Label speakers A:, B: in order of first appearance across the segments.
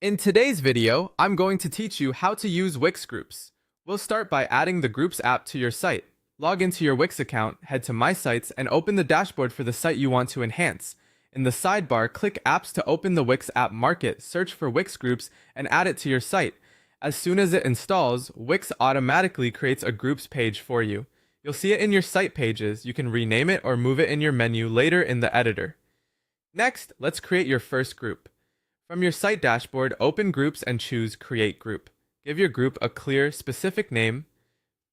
A: In today's video, I'm going to teach you how to use Wix Groups. We'll start by adding the Groups app to your site. Log into your Wix account, head to My Sites, and open the dashboard for the site you want to enhance. In the sidebar, click Apps to open the Wix app market, search for Wix Groups, and add it to your site. As soon as it installs, Wix automatically creates a Groups page for you. You'll see it in your site pages. You can rename it or move it in your menu later in the editor. Next, let's create your first group. From your site dashboard, open Groups and choose Create Group. Give your group a clear, specific name.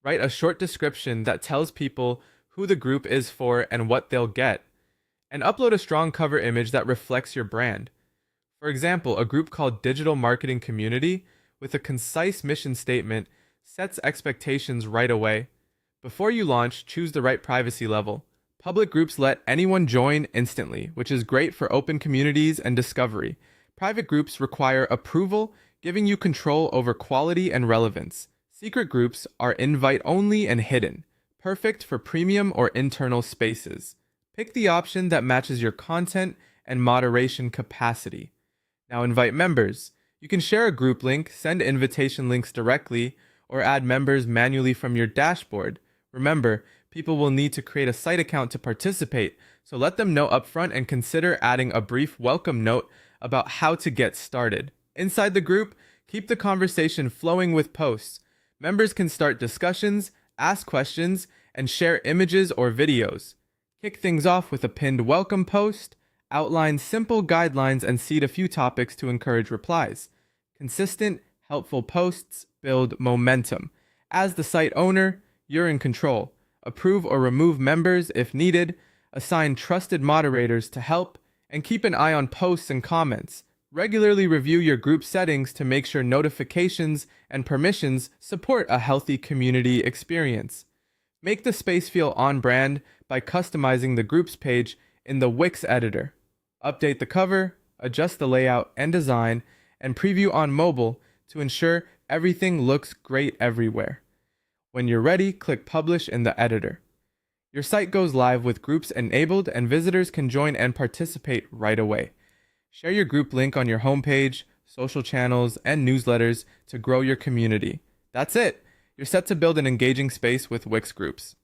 A: Write a short description that tells people who the group is for and what they'll get. And upload a strong cover image that reflects your brand. For example, a group called Digital Marketing Community with a concise mission statement sets expectations right away. Before you launch, choose the right privacy level. Public groups let anyone join instantly, which is great for open communities and discovery. Private groups require approval, giving you control over quality and relevance. Secret groups are invite-only and hidden, perfect for premium or internal spaces. Pick the option that matches your content and moderation capacity. Now invite members. You can share a group link, send invitation links directly, or add members manually from your dashboard. Remember, people will need to create a site account to participate, so let them know upfront and consider adding a brief welcome note about how to get started. Inside the group, keep the conversation flowing with posts. Members can start discussions, ask questions, and share images or videos. Kick things off with a pinned welcome post, outline simple guidelines, and seed a few topics to encourage replies. Consistent, helpful posts build momentum. As the site owner, you're in control. Approve or remove members if needed, assign trusted moderators to help, and keep an eye on posts and comments. Regularly review your group settings to make sure notifications and permissions support a healthy community experience. Make the space feel on brand by customizing the groups page in the Wix editor. Update the cover, adjust the layout and design, and preview on mobile to ensure everything looks great everywhere. When you're ready, click Publish in the editor. Your site goes live with groups enabled and visitors can join and participate right away. Share your group link on your homepage, social channels, and newsletters to grow your community. That's it. You're set to build an engaging space with Wix Groups.